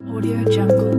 Audio Jungle।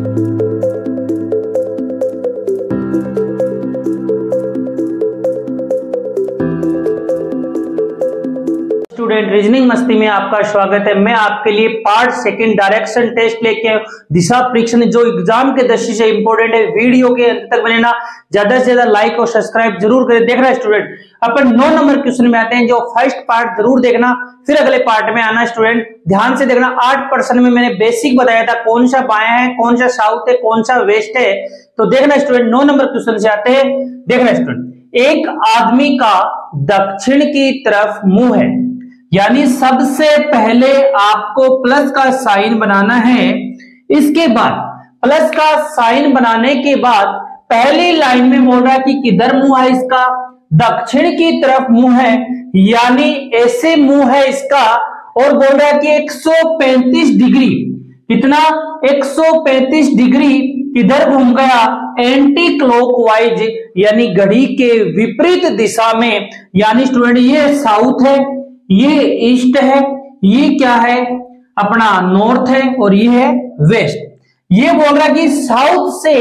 Student, reasoning मस्ती में आपका स्वागत है। मैं आपके लिए पार्ट सेकंड डायरेक्शन टेस्ट लेके आया हूं। दिशा परीक्षण जो एग्जाम के दृष्टि से इंपॉर्टेंट है। वीडियो के अंत तक बने ना, ज्यादा से ज्यादा लाइक और सब्सक्राइब जरूर करें। देख रहा है स्टूडेंट, अपन 9 नंबर क्वेश्चन में आते हैं। जो फर्स्ट पार्ट जरूर देखना, फिर अगले पार्ट में आना। स्टूडेंट ध्यान से देखना। 8% में मैंने बेसिक बताया था, कौन सा बायां है, कौन सा साउथ है, कौन सा वेस्ट है। तो देखना स्टूडेंट, 9 नंबर क्वेश्चन से आते हैं। देखना स्टूडेंट, एक आदमी का दक्षिण की तरफ मुंह है, यानी सबसे पहले आपको प्लस का साइन बनाना है। इसके बाद प्लस का साइन बनाने के बाद पहली लाइन में बोल रहा है कि किधर मुंह है इसका, दक्षिण की तरफ मुंह है, यानी ऐसे मुंह है इसका। और बोल रहा है कि 135 डिग्री, कितना 135 डिग्री किधर घूम गया, एंटी क्लॉकवाइज, यानी घड़ी के विपरीत दिशा में। यानी स्टूडेंट ये साउथ है, ये ईस्ट है, ये क्या है अपना नॉर्थ है, और ये है वेस्ट। ये बोल रहा है कि साउथ से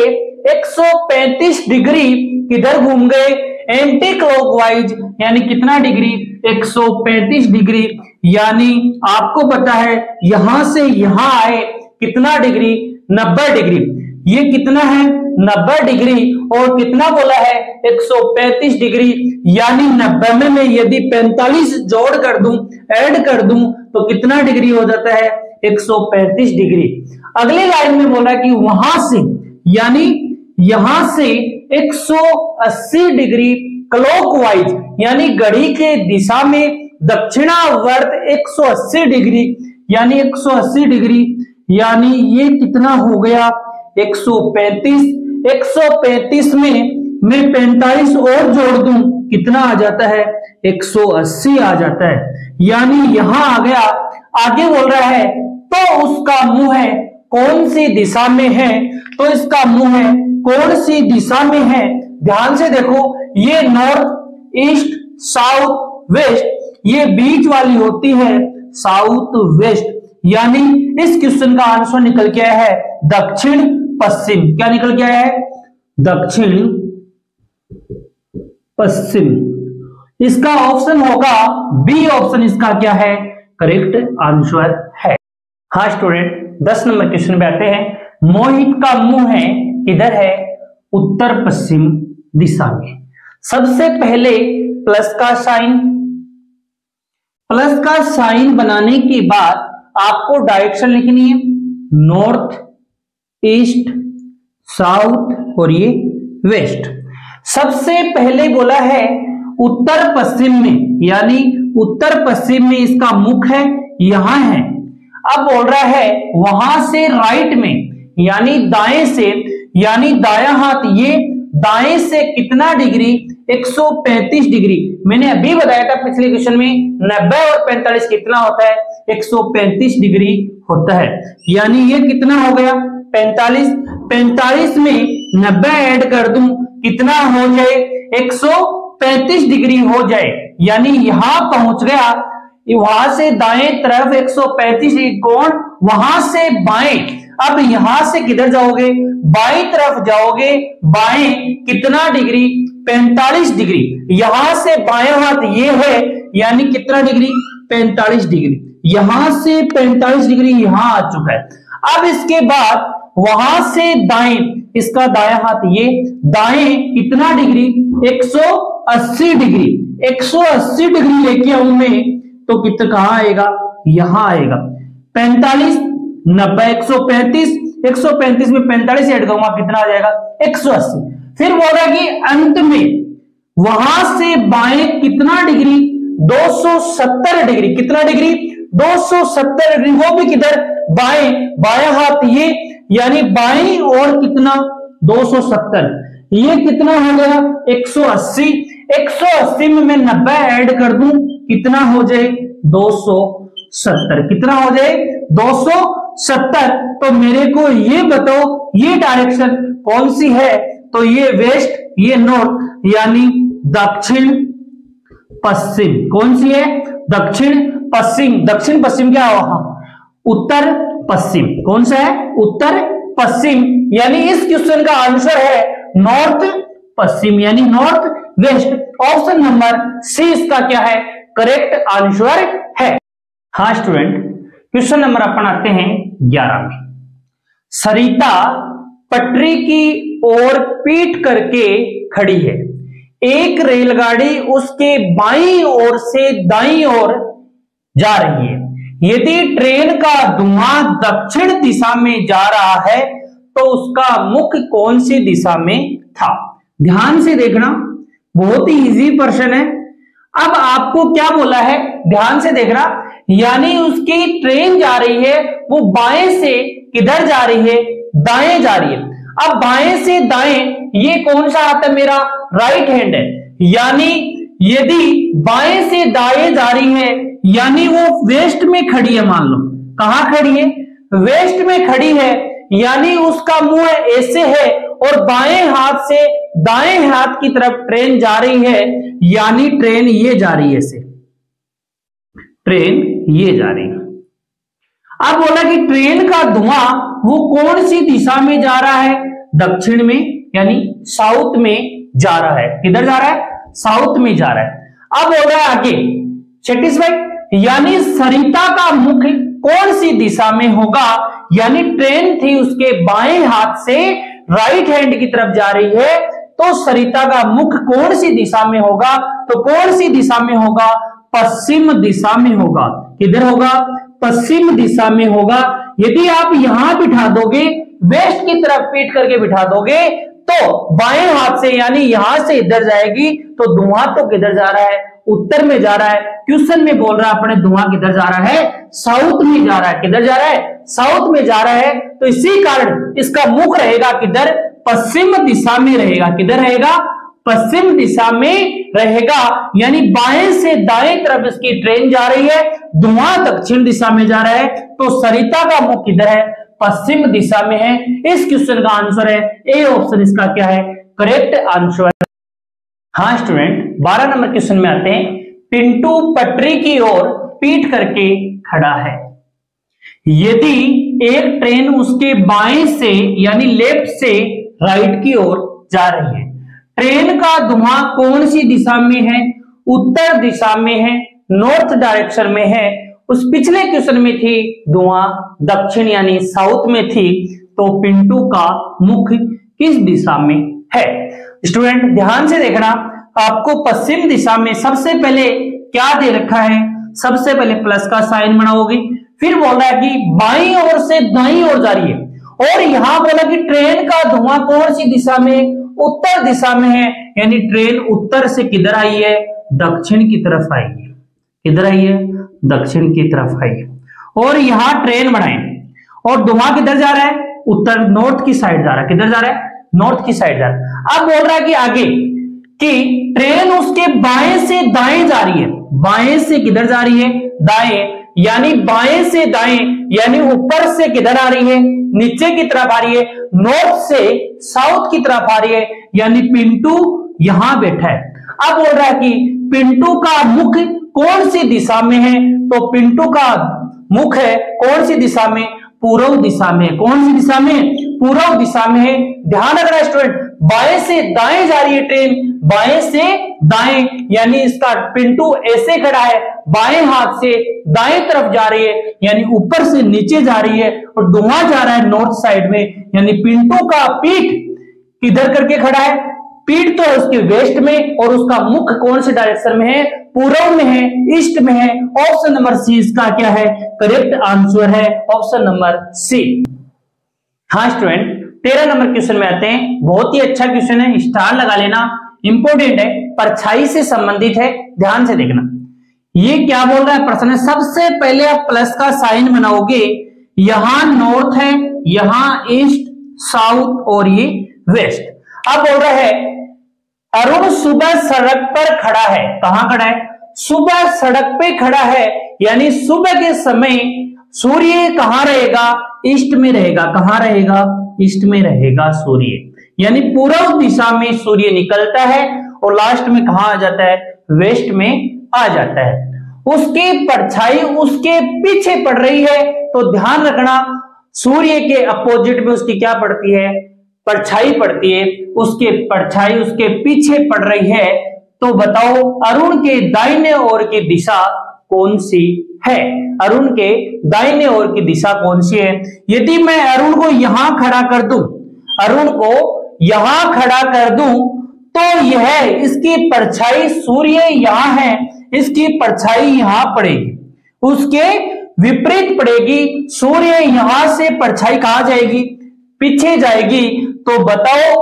135 डिग्री किधर घूम गए, एंटी क्लॉकवाइज, यानी कितना डिग्री 135 डिग्री। यानी आपको पता है यहां से यहां आए कितना डिग्री 90 डिग्री। ये कितना है 90 डिग्री, और कितना बोला है 135 डिग्री। यानी 90 में यदि 45 जोड़ कर दूं, ऐड कर दूं, तो कितना डिग्री हो जाता है 135 डिग्री। अगली लाइन में बोला कि वहां से, यानी यहां से 180 डिग्री क्लॉकवाइज, यानी घड़ी के दिशा में दक्षिणावर्त 180 डिग्री, यानी 180 डिग्री। यानी ये कितना हो गया 135। 135 में मैं 45 और जोड़ दूं, कितना आ जाता है 180 आ जाता है। यानी यहां आ गया। आगे बोल रहा है तो उसका मुंह है कौन सी दिशा में है, तो इसका मुंह है कौन सी दिशा में है। ध्यान से देखो, ये नॉर्थ, ईस्ट, साउथ, वेस्ट, ये बीच वाली होती है साउथ वेस्ट। यानी इस क्वेश्चन का आंसर निकल के आया है दक्षिण पश्चिम। क्या निकल के आया है, दक्षिण पश्चिम। इसका ऑप्शन होगा बी ऑप्शन, इसका क्या है करेक्ट आंसर है। हाँ स्टूडेंट, 10 नंबर क्वेश्चन पे आते हैं। मोहित का मुंह है किधर है, उत्तर पश्चिम दिशा में। सबसे पहले प्लस का साइन, प्लस का साइन बनाने के बाद आपको डायरेक्शन लिखनी है, नॉर्थ, ईस्ट, साउथ और ये वेस्ट। सबसे पहले बोला है उत्तर पश्चिम में, यानी उत्तर पश्चिम में इसका मुख है, यहां है। अब बोल रहा है वहां से राइट में, यानी दाएं से, यानी दायां हाथ, ये दाएं से कितना डिग्री 135 डिग्री। मैंने अभी बताया था पिछले क्वेश्चन में 90 और 45 कितना होता है 135 डिग्री होता है। यानी ये कितना हो गया 45। 45 में 90 ऐड कर दूं, कितना हो जाए 135 डिग्री हो जाए। यानी यहां पहुंच गया। वहां से दाएं तरफ 135 डिग्री कोण, वहां से बाएं। अब यहां से किधर जाओगे, बाएं तरफ जाओगे। बाएं कितना डिग्री 45 डिग्री। यहां से बाएं हाथ ये है, यानी कितना डिग्री 45 डिग्री। यहां से 45 डिग्री यहां आ चुका है। अब इसके बाद वहां से दाएं, इसका दायां हाथ ये, दाएं कितना डिग्री 180 डिग्री। 180 डिग्री लेके आऊं मैं, तो कितना कहां आएगा, यहां आएगा। 45 90 135, 135 में 45 ऐड करूंगा, कितना आ जाएगा 180। फिर बोल रहा कि अंत में वहां से बाएं कितना डिग्री 270 डिग्री। कितना डिग्री 270 डिग्री, वो भी किधर बाएं, बायां हाथ ये, यानी बाएं और कितना 270। ये कितना हो गया 180। 180 में मैं 90 ऐड कर दूं, कितना हो जाए 270। कितना हो जाए 270। तो मेरे को ये बताओ ये डायरेक्शन कौन सी है, तो ये वेस्ट, ये नॉर्थ, यानी दक्षिण पश्चिम। कौन सी है, दक्षिण पश्चिम। दक्षिण पश्चिम क्या होगा, उत्तर पश्चिम। कौन सा है? उत्तर पश्चिम, यानी इस क्वेश्चन का आंसर है नॉर्थ पश्चिम यानी north west. Option number C इसका क्या है? करेक्ट आंसर है। हाँ स्टूडेंट, क्वेश्चन नंबर अपन आते हैं 11 में। सरिता पटरी की ओर पीठ करके खड़ी है। एक रेलगाड़ी उसके बाईं ओर से दाईं ओर जा रही है। यदि ट्रेन का धुआं दक्षिण दिशा में जा रहा है तो उसका मुख कौन सी दिशा में था? ध्यान से देखना, बहुत ही इजी प्रश्न है। अब आपको क्या बोला है, ध्यान से देखना, यानी उसकी ट्रेन जा रही है, वो बाएं से किधर जा रही है? दाएं जा रही है। अब बाएं से दाएं ये कौन सा हाथ है मेरा? राइट हैंड है। यानी यदि बाएं से दाएं जा रही है यानी वो वेस्ट में खड़ी है। मान लो कहां खड़ी है? वेस्ट में खड़ी है, यानी उसका मुंह ऐसे है और बाएं हाथ से दाएं हाथ की तरफ ट्रेन जा रही है, यानी ट्रेन ये जा रही है, ऐसे ट्रेन ये जा रही है। अब बोला कि ट्रेन का धुआं वो कौन सी दिशा में जा रहा है? दक्षिण में यानी साउथ में जा रहा है। किधर जा रहा है? साउथ में जा रहा है। अब बोल रहा है आगे सेटिस्फाइड, यानी सरिता का मुख कौन सी दिशा में होगा? यानी ट्रेन थी उसके बाएं हाथ से राइट हैंड की तरफ जा रही है, तो सरिता का मुख कौन सी दिशा में होगा? तो कौन सी दिशा में होगा? पश्चिम दिशा में होगा। किधर होगा? पश्चिम दिशा में होगा। यदि आप यहां बिठा दोगे, वेस्ट की तरफ पीट करके बिठा दोगे, तो बाएं हाथ से यानी यहां से इधर जाएगी, तो धुआं तो किधर जा रहा है? उत्तर में जा रहा है। क्वेश्चन में बोल रहा है अपने धुआं किधर जा रहा है? साउथ में जा रहा है। किधर जा रहा है? साउथ में जा रहा है। तो इसी कारण इसका मुख रहेगा किधर? पश्चिम दिशा में रहेगा। किधर रहेगा? पश्चिम दिशा में रहेगा, यानी बाएं से दाएं तरफ इसकी ट्रेन जा रही है, धुआं दक्षिण दिशा में जा रहा है, तो सरिता का मुख किधर है? पश्चिम दिशा में है। इस क्वेश्चन का आंसर है ए ऑप्शन, इसका क्या है? Correct answer. हाँ स्टूडेंट, 12 नंबर क्वेश्चन में आते हैं। पिंटू पटरी की ओर पीठ करके खड़ा है। यदि एक ट्रेन उसके बाएं से यानी लेफ्ट से राइट की ओर जा रही है, ट्रेन का धुआं कौन सी दिशा में है? उत्तर दिशा में है, नॉर्थ डायरेक्शन में है। उस पिछले क्वेश्चन में थी धुआं दक्षिण यानी साउथ में थी, तो पिंटू का मुख किस दिशा में है? स्टूडेंट ध्यान से देखना, आपको पश्चिम दिशा में सबसे पहले क्या दे रखा है? सबसे पहले प्लस का साइन बनाओगे, फिर बोल रहा है कि बाईं ओर से दाईं ओर जा रही है, और यहां बोला कि ट्रेन का धुआं कौन सी दिशा में? उत्तर दिशा में है, यानी ट्रेन उत्तर से किधर आई है? दक्षिण की तरफ आई है। किधर आई है? दक्षिण की तरफ आई है। और यहां ट्रेन बनाए और धुआं किधर जा रहा है? उत्तर नॉर्थ की साइड जा रहा है। किधर जा रहा है? नॉर्थ की साइड जा रहा है। अब बोल रहा है कि आगे कि ट्रेन उसके बाएं से दाएं जा रही है। बाएं से किधर जा रही है? दाएं, यानी बाएं से दाएं यानी ऊपर से किधर आ रही है? नीचे की तरफ आ रही है। नॉर्थ से साउथ की तरफ आ रही है, यानी पिंटू यहां बैठा है। अब बोल रहा है कि पिंटू का मुख कौन सी दिशा में है? तो पिंटू का मुख है कौन सी दिशा में? पूर्व दिशा में। कौन सी दिशा में? पूर्व दिशा में है। ध्यान रखना स्टूडेंट, बाएं से दाएं जा रही है ट्रेन, बाएं से दाएं, यानी इसका पिंटू ऐसे खड़ा है, बाएं हाथ से दाएं तरफ जा रही है, यानी ऊपर से नीचे जा रही है, और धुआं जा रहा है नॉर्थ साइड में, यानी पिंटू का पीठ किधर करके खड़ा है? पीठ तो है उसके वेस्ट में, और उसका मुख कौन से डायरेक्शन में है? पूर्व में है, ईस्ट में है। ऑप्शन नंबर सी इसका क्या है? करेक्ट आंसर है ऑप्शन नंबर सी। हाँ स्टूडेंट, 13 नंबर क्वेश्चन में आते हैं। बहुत ही अच्छा क्वेश्चन है, स्टार लगा लेना, इंपोर्टेंट है, परछाई से संबंधित है। ध्यान से देखना, ये क्या बोल रहा है प्रश्न है। सबसे पहले आप प्लस का साइन बनाओगे, यहां नॉर्थ है, यहां ईस्ट, साउथ और ये वेस्ट। अब बोल रहा है अरुण सुबह सड़क पर खड़ा है। कहां खड़ा है? सुबह सड़क पे खड़ा है, यानी सुबह के समय सूर्य कहां रहेगा? ईस्ट में रहेगा। कहां रहेगा? ईस्ट में रहेगा सूर्य, यानी पूर्व दिशा में सूर्य निकलता है और लास्ट में कहां आ जाता है? वेस्ट में आ जाता है। उसकी परछाई उसके पीछे पड़ रही है, तो ध्यान रखना सूर्य के अपोजिट में उसकी क्या पड़ती है, परछाई पड़ती है, उसके परछाई उसके पीछे पड़ रही है। तो बताओ अरुण के दाहिने ओर की दिशा कौन सी है? अरुण के दाहिने ओर की दिशा कौन सी है? यदि मैं अरुण को यहां खड़ा कर दूं, अरुण को यहां खड़ा कर दूं, तो यह इसकी परछाई सूर्य यहां है, इसकी परछाई यहां पड़ेगी, उसके विपरीत पड़ेगी। सूर्य यहां से परछाई कहां जाएगी, पीछे जाएगी। तो बताओ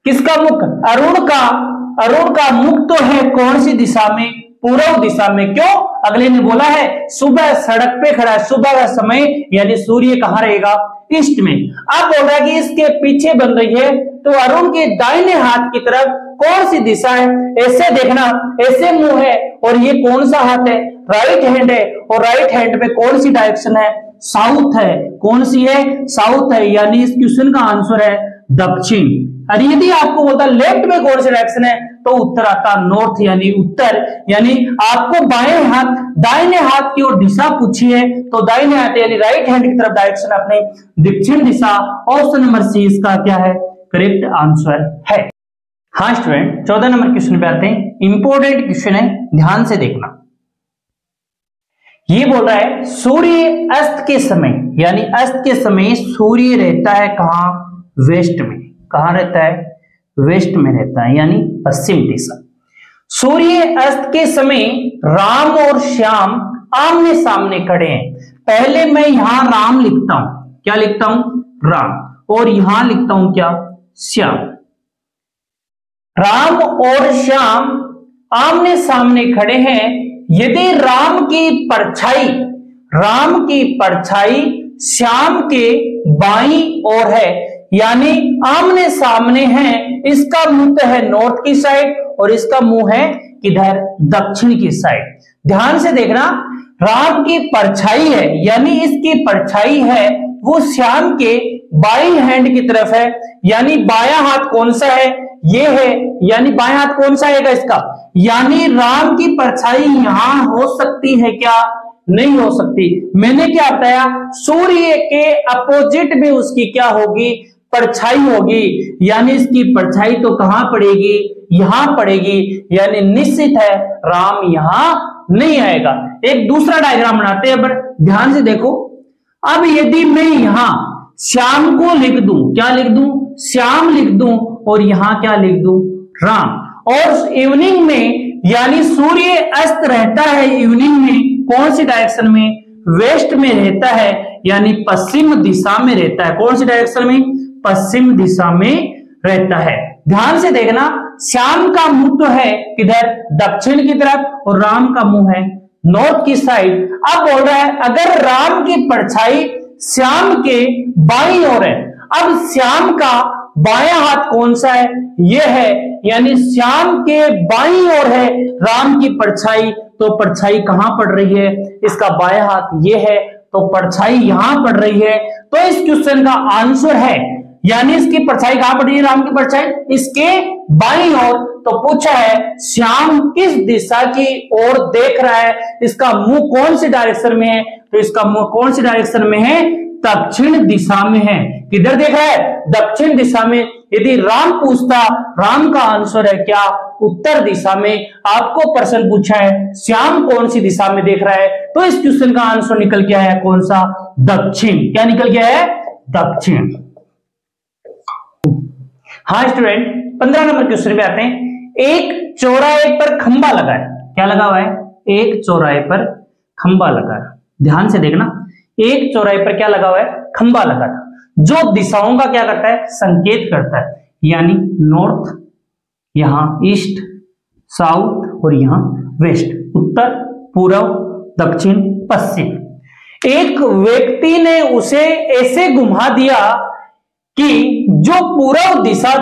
किसका मुख, अरुण का मुख तो है कौन सी दिशा में, पूर्व दिशा में। क्यों? अगले ने बोला है सुबह सड़क पे खड़ा है, सुबह का समय यानी सूर्य कहां रहेगा, ईस्ट में। अब बोल रहा है कि इसके पीछे बन रही है, तो अरुण के दाहिने हाथ की तरफ कौन सी दिशा है? ऐसे देखना, ऐसे मुंह है और ये कौन सा हाथ है, राइट हैंड है, और राइट हैंड पे कौन सी डायरेक्शन है, साउथ है। कौन सी है, साउथ है, यानी इस क्वेश्चन का आंसर है दक्षिण। और यदि आपको बोलता लेफ्ट में कौन सी डायरेक्शन है, तो उत्तर आता नॉर्थ यानी उत्तर। यानी आपको बाएं हाथ दाहिने हाथ की ओर दिशा पूछी है, तो दाहिने हाथ यानी राइट हैंड की तरफ डायरेक्शन अपने दक्षिण दिशा। ऑप्शन नंबर सी इसका क्या है, करेक्ट आंसर है। हाँ स्टूडेंट, 14 नंबर क्वेश्चन पे आते हैं। इंपोर्टेंट क्वेश्चन है, ध्यान से देखना। ये बोल रहा है सूर्य अस्त के समय, यानी अस्त के समय सूर्य रहता है कहां, वेस्ट में। कहां रहता है, वेस्ट में रहता है, यानी पश्चिम दिशा। सूर्य अस्त के समय राम और श्याम आमने सामने खड़े हैं। पहले मैं यहां राम लिखता हूं, क्या लिखता हूं, राम, और यहां लिखता हूं क्या, श्याम। राम और श्याम आमने सामने खड़े हैं। यदि राम की परछाई श्याम के बाईं ओर है, यानी आमने सामने हैं, इसका मुंह तो है नॉर्थ की साइड और इसका मुंह है किधर, दक्षिण की साइड। ध्यान से देखना, राम की परछाई है, यानी इसकी परछाई है वो श्याम के बाईं हैंड की तरफ है, यानी बायां हाथ कौन सा है, ये है, यानी बायां हाथ कौन सा आएगा इसका, यानी राम की परछाई यहां हो सकती है क्या, नहीं हो सकती। मैंने क्या बताया, सूर्य के अपोजिट में उसकी क्या होगी, परछाई होगी, यानी इसकी परछाई तो कहां पड़ेगी, यहां पड़ेगी, यानी निश्चित है राम यहां नहीं आएगा। एक दूसरा डायग्राम बनाते हैं, पर ध्यान से देखो। अब यदि मैं यहां श्याम को लिख दूं, क्या लिख दूं, श्याम लिख दूं, और यहां क्या लिख दूं, राम। और इवनिंग में यानी सूर्य अस्त रहता है इवनिंग में कौन सी डायरेक्शन में, वेस्ट में रहता है, यानी पश्चिम दिशा में रहता है। कौन सी डायरेक्शन में, पश्चिम दिशा में रहता है। ध्यान से देखना, श्याम का मुंह तो है किधर, दक्षिण की तरफ, और राम का मुंह है नॉर्थ की साइड। अब बोल रहा है अगर राम की परछाई श्याम के बाईं ओर है, अब श्याम का बायां हाथ कौन सा है, यह है, यानी श्याम के बाईं ओर है राम की परछाई, तो परछाई कहां पड़ रही है, इसका बायां हाथ ये है, तो परछाई यहां पड़ रही है। तो इस क्वेश्चन का आंसर है, यानी इसकी परछाई कहां पड़ रही है, राम की परछाई इसके बाईं ओर। तो पूछा है श्याम किस दिशा की ओर देख रहा है, इसका मुंह कौन सी डायरेक्शन में है, तो इसका मुंह कौन सी डायरेक्शन में है, दक्षिण दिशा में है। किधर देख रहा है, दक्षिण दिशा में। यदि राम पूछता, राम का आंसर है क्या, उत्तर दिशा में। आपको प्रश्न पूछा है श्याम कौन सी दिशा में देख रहा है, तो इस क्वेश्चन का आंसर निकल के आया कौन सा, दक्षिण। क्या निकल के आया है, दक्षिण। हाँ स्टूडेंट, 15 नंबर क्वेश्चन पे आते हैं। एक चौराहे पर खंबा लगा है, क्या लगा हुआ है, एक चौराहे पर खंबा लगा है। ध्यान से देखना, एक चौराहे पर क्या लगा हुआ है, खंबा लगा था, जो दिशाओं का क्या करता है, संकेत करता है, यानी नॉर्थ, यहां ईस्ट, साउथ और यहां वेस्ट, उत्तर, पूर्व, दक्षिण, पश्चिम। एक व्यक्ति ने उसे ऐसे घुमा दिया कि जो पूर्व दिशा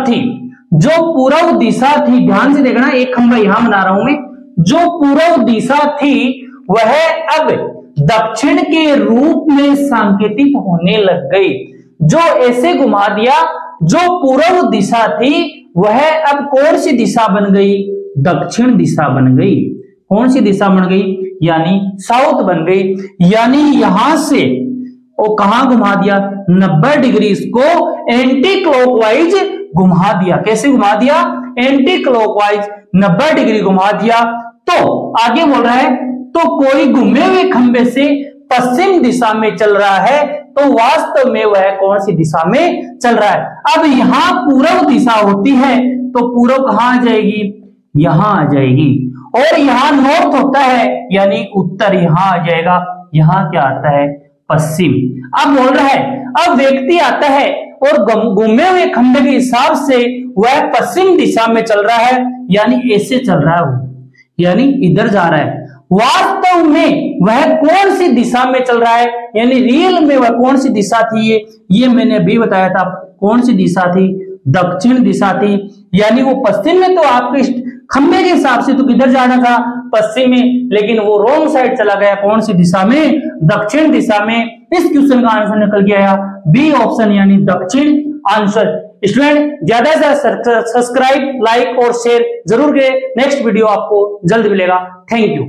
थी, ध्यान से देखना, एक खंबा यहां बना रहा हूं मैं, जो पूर्व दिशा थी वह अब दक्षिण के रूप में सांकेतिक होने लग गई। जो ऐसे घुमा दिया, जो पूर्व दिशा थी वह अब कौन सी दिशा बन गई, दक्षिण दिशा बन गई। कौन सी दिशा बन गई, यानी साउथ बन गई। यानी यहां से वो कहां घुमा दिया, 90 डिग्री इसको एंटी क्लॉकवाइज घुमा दिया। कैसे घुमा दिया, एंटी क्लॉकवाइज 90 डिग्री घुमा दिया। तो आगे बोल रहा है, तो कोई घूमे हुए खंबे से पश्चिम दिशा में चल रहा है तो वास्तव में वह कौन सी दिशा में चल रहा है। अब यहां पूर्व दिशा होती है तो पूर्व कहां आ जाएगी, यहां आ जाएगी। और यहां नॉर्थ होता है यानी उत्तर यहां आ जाएगा। यहां क्या आता है, पश्चिम। अब बोल रहा है, अब व्यक्ति आता है और घूमे हुए खंबे के हिसाब से वह पश्चिम दिशा में चल रहा है, यानी ऐसे चल रहा है वो, यानी इधर जा रहा है। वास्तव में वह कौन सी दिशा में चल रहा है, यानी रियल में वह कौन सी दिशा थी, ये मैंने अभी बताया था। कौन सी दिशा थी, दक्षिण दिशा थी। यानी वो पश्चिम में, तो आपके खंबे के हिसाब से तो किधर जाना था, पश्चिम में, लेकिन वो रॉन्ग साइड चला गया। कौन सी दिशा में, दक्षिण दिशा में। इस क्वेश्चन का आंसर निकल के आया बी ऑप्शन, यानी दक्षिण आंसर। स्टूडेंट ज्यादा से ज्यादा सब्सक्राइब, लाइक और शेयर जरूर करें। नेक्स्ट वीडियो आपको जल्द मिलेगा। Thank you.